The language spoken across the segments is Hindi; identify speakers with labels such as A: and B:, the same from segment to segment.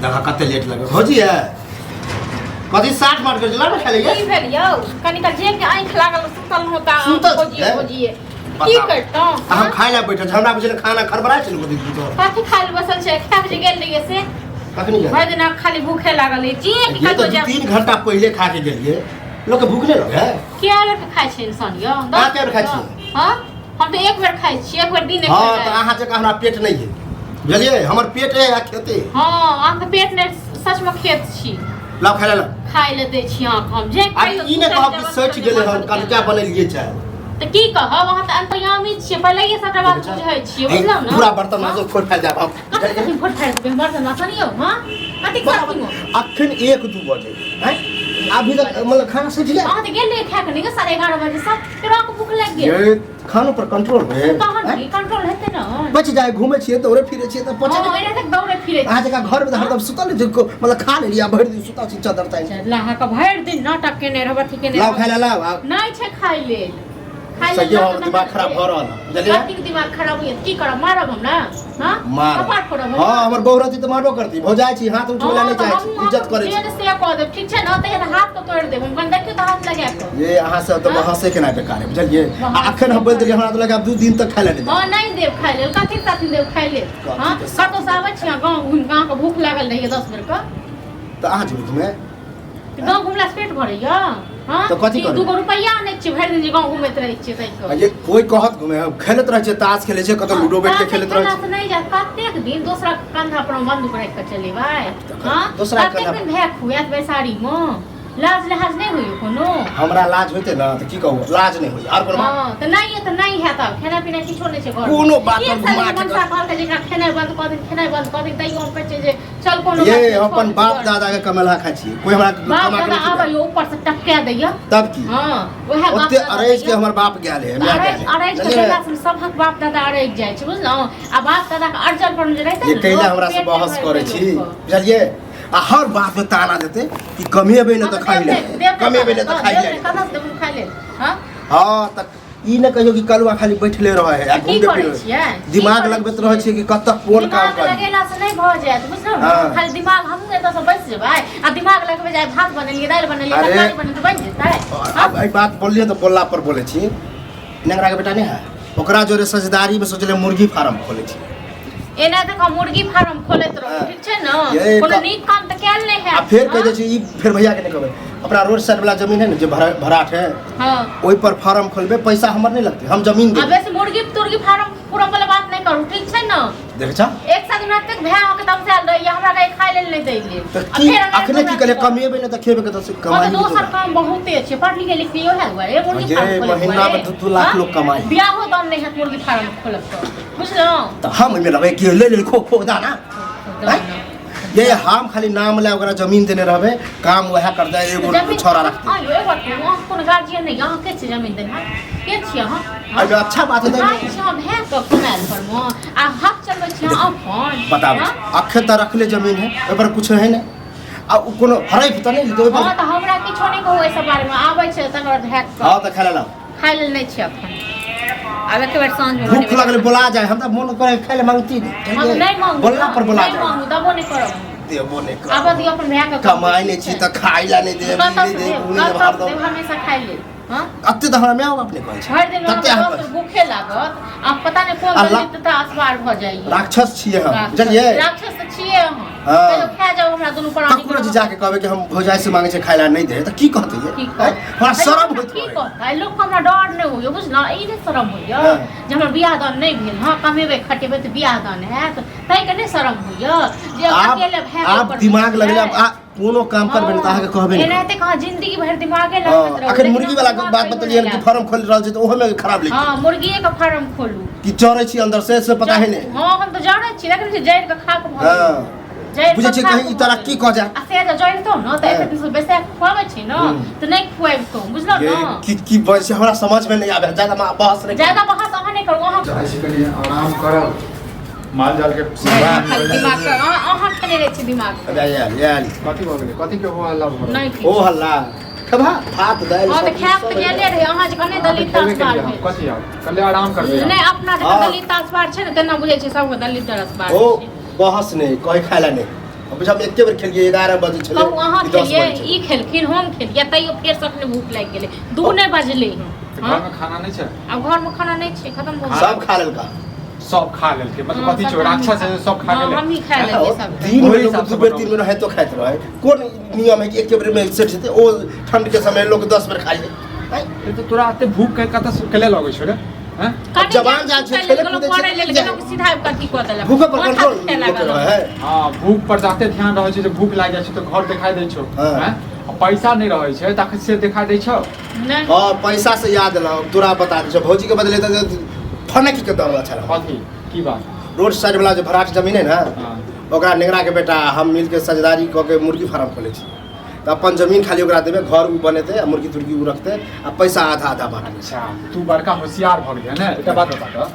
A: देखा कते लेट लगे भौजी है कथी 60 मार कर चला ना खेले
B: की भेल यौ कनी का जे के आंख लागल सुतल होता भौजी की करता
A: हम खाए ला बैठे हमरा बुझे खाना खरबरा चल कथी तू तो
B: काफी खाइल बसल छे खा के गेल रहिए से
A: कखनी जा
B: भर दिन खाली भूखे लागल है जी
A: ये तो 3 घंटा पहले खा के गेलिए लोग के भूख नहीं लगे
B: क्या बेर खाइ छै इंसान यौ
A: का बेर खाइ छी
B: हां हम तो एक बेर खाइ छी एक बेर दिन
A: हां तो अहाँ जे हमरा पेट नहीं है बुझलिए हमर पेट है आ खेते
B: हां अहाँ के पेट ने सच में खेत छी
A: लाओ खाइ ला
B: खाइ ले दे छी अहाँ हम जे
A: खाइ ई ने कहब कि सच गेले हन कल क्या बनलिए चाय
B: तो की कहब वहां त अंतर्यामी छियै पहले ये सब बात बुझै छियै बुझलौ ना
A: पूरा बर्तन माजो फोड़ फाड़ जाब हम
B: कथि फोड़ फाड़ के बर्तन माजन यौ हां कथि करती
A: अखन 1-2 बजे हैं अभी तक मतलब खाना सूझ गया
B: हां तो गेल खा के नहीं 11:30 बजे सब फिर आपको भूख लग गेल
A: ये खानो पर कंट्रोल है
B: कहां की कंट्रोल हेते ना
A: बच जाए घूमे छिए दौड़े फिरे छिए त पचे
B: हां एने तक दौड़े फिरे
A: आज का घर में हरदम सुतल जिनको मतलब खा ले लिया भर दिन सुता छी चादर ताई
B: लाहा का भर दिन नाटक केने रहब थी केने
A: लाओ खाइ ला
B: नहीं छै खाइ ले
A: सही हो दिमाग खराब भ रहल बुझलिए
B: कथि के दिमाग खराब होय की करब मारब हम ना हां
A: मार
B: कपाट फोड़ब
A: हां हमर बहुरती त मारबो करती भ जाय छी हाथ उठोला नहीं चाहे छी इज्जत करे छी
B: से कह दे ठीक छै ना त हाथ तो तोड़ देब हम देखियो त हाथ लगा के
A: ये अहाँ से तो हंसे के ना बेकार है बुझलिए अखन हम बोल देलिए हमरा तो लगा 2 दिन तक खाइ ले नहीं
B: हां नहीं देब खाइ ले कथि साथी देब खाइ ले हां कतो से आबै छी गांव घूम गांव के भूख लागल रहिए 10 बेर का
A: तो अहाँ झूठ में
B: गांव घुमला से पेट भरैया हां
A: तो कथि कर
B: 2 रुपया नै छी भर दिन गांव घुमैत रहै छी तै को
A: ये कोई कहत घुमे खेलत रह छै ताश खेले छै कतो लूडो बैठ के खेलत रह छै
B: नहीं जा कतेक दिन दूसरा कंधा पर बंदूक रख के चले भाई हां
A: दूसरा
B: कंधा दिन भे खुयात बैसारी में लाज लिहाज नहीं होई कोनो
A: हमरा लाज होते ना तो की कहू लाज नहीं होई और कोनो
B: हां तो नहीं है तब खाना पीना किछो नहीं छै घर
A: कोनो बात पर घुमा के
B: मनसा कहल के जेकरा खेनाइ बंद क दिन खेनाइ बंद क दिन तइयो पे छै जे चल कोनो
A: ये अपन बाप दादा के कमला खा छी कोई हमरा
B: कमा के आबै ऊपर से टपका दैया
A: तब की
B: हां ओहे बाप
A: ओते अरेज के हमर बाप गेल है मैं गेल
B: अरेज के बेला से सबक बाप दादा अरेज जाय छै बुझलौ आ बाप दादा के अर्जन पर जे रहते
A: ये कैला हमरा से बहस करे छी बुझलिए आ हर बात में ताना देते कि कमेबे न त खाइ ले कमेबे न त खाइ ले
B: कना से खाइ ले हां
A: हां त ई न कहियो कि कलवा खाली बैठले रहे है घूमते फिरे दिमाग लगबैत रहे छै कि कत कोन काम कर
B: लगेला से नहीं भ जायत बुझलौ खाली दिमाग हम एत से बैस जेबै आ दिमाग लगबे जाय भात बनेलिए दाल बनेलिए तरकारी बनेलिए बन जेतै
A: अब ई बात बोलिए तो बोलला पर बोले छी नेंगरा के बेटा नहीं है ओकरा जोरे सजदारी में सोचले मुर्गी फार्म खोले छी
B: एना त का मुर्गी फार्म खोलैत रहो ठीक छै न कोनो नीक काम त कैल नहीं है
A: आ फिर कह दे छी ई फिर भैया के नहीं कहबे अपना रोड साइड वाला जमीन है ना जो भराट है
B: हां
A: ओई पर फार्म खोलबे पैसा हमर नहीं लगते हम जमीन दे
B: अब ऐसे मुर्गी तुर्गी फार्म पूरा वाला बात नहीं करू ठीक छै न
A: देख छ
B: एक साथ में तक भै के तब से आल रही हमरा के खाइ ले नहीं दै ले
A: तो की अखने की करे कमेबे नहीं त खेबे के त कमाई
B: दोसर काम बहुते छै पढ़ लिख लिखियो है हुआ ए मुर्गी फार्म खोले
A: महीना में 2 लाख लोग कमाई
B: बियाहो दाम नहीं है मुर्गी फार्म खोलब तो बुझलो
A: तो हम में लगे कि ले खो दाना ये हम खाली नाम ले ओकरा जमीन देने रहबे काम वह कर दे एगो छोरा रखते
B: आयो एगो कोन गार्जियन नहीं यहां के छै जमीन देना के छी हां
A: अब अच्छा बात है
B: हम है तो कमाल पर मो आ हक चलबे छी अपन
A: बताओ अखे त रखले जमीन है ओइ पर कुछ है ना आ कोनो हराई त नहीं तो
B: हां त हमरा किछो नहीं कहू ऐ सब बारे में आबै छै तकर हैक
A: हां त खाला लाओ
B: खाइ ले नहीं छै अपन अब एक बार सांझ में
A: भूख लगले बुला जाए हम त मन करे खाइ ले मांगती
B: नहीं मांगू
A: बोलला पर बुला जाए
B: मांगू दबो नहीं करो
A: देबो नहीं कर
B: अब दियो अपन भैया के
A: कमाई नहीं छी त खाइ ला नहीं दे नहीं दे
B: कतौ हमेशा खाइ ले हां
A: अत्ते त हमरा में अपने कहै छै
B: हर दिन हम भूखे लागत अब पता नहीं कोन दलित आसवार भ जाई
A: राक्षस छिए हम बुझलिए
B: राक्षस छिए हम कहियो खा जाओ हमरा दुनु प्राणी
A: ककरो जे जाके कहबे कि हम भोजाई से मांगे छै खाइ ला नहीं दे त की कहते ये हमरा शरम होइत
B: की कहता लोग हमरा डर नहीं होय बुझना ई नहीं शरम होय जे हमर बियाह दान नहीं भेल हां कमेबे खटेबे त बियाह दान हैत तै के नहीं शरम होय जे अकेले भै
A: आप दिमाग लगले आप कोनो काम करबे न त आके कहबे
B: एना त कहा जिंदगी भर दिमागे लगत रहो
A: अखन मुर्गी वाला बात बतलिए कि फार्म खोल रहल छै त ओहो में खराब लिख
B: हां मुर्गीए का फार्म खोलू
A: कि चोरै छी अंदर से पता है नहीं
B: हां हम तो जानै छी लेकिन जड़ के खा के
A: हां बुझे छी कहीं ई तरह की कह जा
B: आ से जड़ तो न त एते दिन से बेसे खुआबै छी न त नहीं खुआब तो बुझलो न
A: की बस हमरा समझ में नहीं आबे ज्यादा बहस नहीं
B: ज्यादा बहस अहाँ नहीं करू अहाँ
C: ऐसे करिए आराम करब माल जाल के
B: दिमाग का अहाँ खेले रहे छी दिमाग
A: अबे यार
C: कथी भ गेलै कथी के हो हल्ला भ
B: नहीं
A: ओ हल्ला खबा भात दाल
B: हां त खाब त गेले रहे अहाँ जे कने दलित आसपार में
C: कथी आब कल्ले आराम करबे
B: नहीं अपना जे दलित आसपार छै न तेना बुझै छै सब दलित आसपार
A: ओ बहस नहीं कोई खाला नहीं अब जब एके बेर खेलिए 11 बजे छले
B: कहू अहाँ
A: कि 10
B: खेलिए
A: बजे छले।
B: ई खेलखिन हम खेलिए तैयो फेर सखने भूख लागि गेलै 2 नहीं बजले
C: तो घर में खाना नहीं है
B: अब घर में खाना नहीं छै खत्म हो
A: सब खा लेलका
C: सब खा लेलके मतलब
B: हाँ,
C: कथी
B: सब
C: छो राक्षस है सब खा
B: हाँ,
C: गेले
B: हम ही खा लेंगे सब
A: दिन में
C: वही
A: लोग
C: हिसाब से
A: 2 बेर
C: बताओ।
A: 3 बेर है तो खाइत रहे कौन नियम है कि एके बेर में सेट जेते ओ ठंड के समय लोग 10 बेर खाइए
C: ये तो तोरा आते भूख के कत केले लगै छो रे हैं
B: काटे
A: जवान जा छै, खेले कूदे छै,
B: पढ़े ले
A: जा।
B: लोग सीधा कथी कऽ देलक
A: भूख पर
B: माथा
A: कंट्रोल
B: दुखे
A: लोग
B: लागल।
A: रहे है
C: हां भूख पर जाते ध्यान रहै छै जे भूख लाग जाइ छै तो घर दिखाई दै छो
A: हाँ।
C: हैं और पैसा नहीं रहै छै ताकि से दिखाई दै छो
B: नहीं
A: हां पैसा से याद ला तोरा बता दे भौजी के बदले तो फनकी के दम अच्छा रहा
C: कथी की बात
A: रोड साइड वाला जो भराट जमीन है ना
C: हां
A: ओकरा नेगरा के बेटा हम मिल के साझेदारी क के मुर्गी फार्म खोले छी तो अपन जमीन खाली ओकरा देबे घर उ बनेते आ मुर्गी तुर्गी उ रखते आ पैसा आधा आधा बांटते
C: अच्छा तू बड़का होशियार भ गेल ने एकटा बात बता दो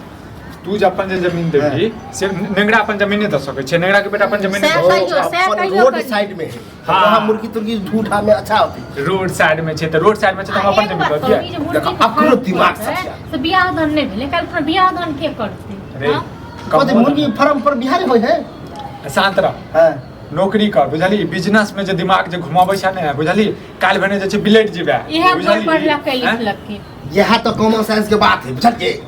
C: तू जे अपन जे जमीन देबी से नेंगरा अपन जमीन नहीं दे सकै छै नेंगरा के बेटा अपन जमीन
B: सैह
C: नहीं दे
B: कहियो, सैह
A: अपन
B: कहियो
A: रोड
B: कहियो।
A: साइड में है
C: हाँ।
A: वहाँ मुर्गी तुर्गी झूठा में अच्छा होती
C: सकै। रोड साइड में छै त रोड साइड में छै त हम अपन जमीन दे दिए
A: देखो, अपनो दिमाग सबसे
B: से बियाह दान नहीं भेले काल पर बियाह दान के करते
C: अरे
B: हाँ?
A: कथी मुर्गी फार्म पर बिहार होय है
C: शांत रह
A: हां
C: नौकरी कर बुझली बिजनेस में जे दिमाग जे घुमाबै छै ने बुझली काल भने जे छै बिलेट जेबे
B: इहे कोई पढ़लक के लिखलक के
A: यह तो कॉमन सेंस के बात है बुझलिए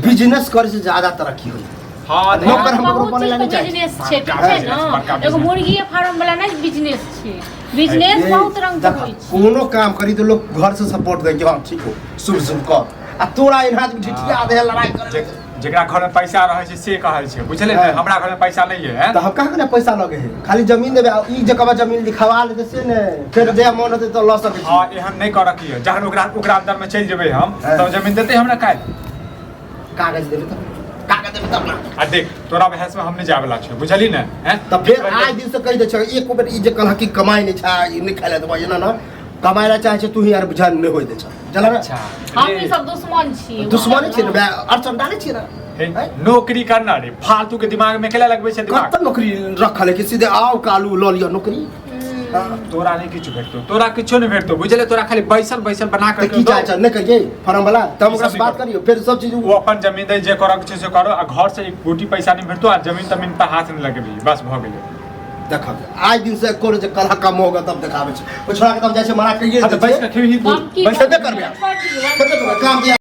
A: बिजनेस करे से ज्यादा तरक्की होई
C: हां
A: नौकर हम
B: बहुत
A: ककरो बने ला
B: चीज
A: नहीं
B: के
A: चाहिए।
B: बिजनेस छै ठीक
C: बड़का
B: छै
C: business, बड़का
B: ना एगो
C: business।
B: मुर्गी फार्म वाला नहीं बिजनेस छै बिजनेस बहुत रंग के
A: देखो,
B: होइ छै
A: कोनो काम करी तो लोग घर से सपोर्ट देंगे हाँ ठीक हो शुभ शुभ कर आ तोरा इन्हा ठिठिया दे लड़ाई करे
C: जेकरा घर में पैसा रहै छै से कहै छै बुझले
A: हाँ।
C: ने हमरा घर में पैसा नहीं है
A: तो हम कहाँ के पैसा लगे है खाली जमीन देबे आ ई जगह जमीन लिखवा लेते से ने फिर जे मन होते तो ल सके
C: हां एहन नहीं कर रखी है जहन ओकरा अंदर में चल जेबै हम
A: हाँ।
C: तो जमीन देते हमरा काल
A: कागज देबे तब कागज देबे तब ना
C: आ देख तोरा बहस में हम नहीं जाए वाला छै बुझली ने हैं
A: तब फिर आज दिन से कह दे छै एक बेर ई जे कहला कि कमाई नहीं छा ई नहीं खाले देबो एना ना कमाई ला चाहे छै तू ही यार बुझान नहीं होय दे छ चला ना
C: अच्छा
B: हम ई सब दुश्मन छियै
A: दुश्मनी छै ने अड़चन डाले छै ना
C: हे, नौकरी करना रे फालतू के दिमाग में केला लगबै छै दिमाग
A: कत नौकरी रखल है कि सीधे आओ कालू ल लियो नौकरी
C: तोरा नहीं किछु भेटतो तोरा किछो नहीं भेटतो बुझले तोरा खाली बैसल बैसल बना
A: तो
C: कर
A: की चाहे नहीं कहिए फार्म वाला तब ओकरा
C: सब
A: से बात
C: भी
A: करियो फिर सब चीज
C: वो अपन जमीन दे जे करक छै से करो आ घर से एक गोटी पैसा नहीं भेटतो आ जमीन तमीन पे हाथ नहीं लगेबी बस भ गेलै
A: देखा आज दिन से कोर जे कल कम होगा तब देखाबे छै ओ छोड़ा के तब जाय छै मना कहिए
C: हाँ, तो बैस के खेबही तू
B: हम की
A: बैठबे करबे
B: करबै?
A: काम दिया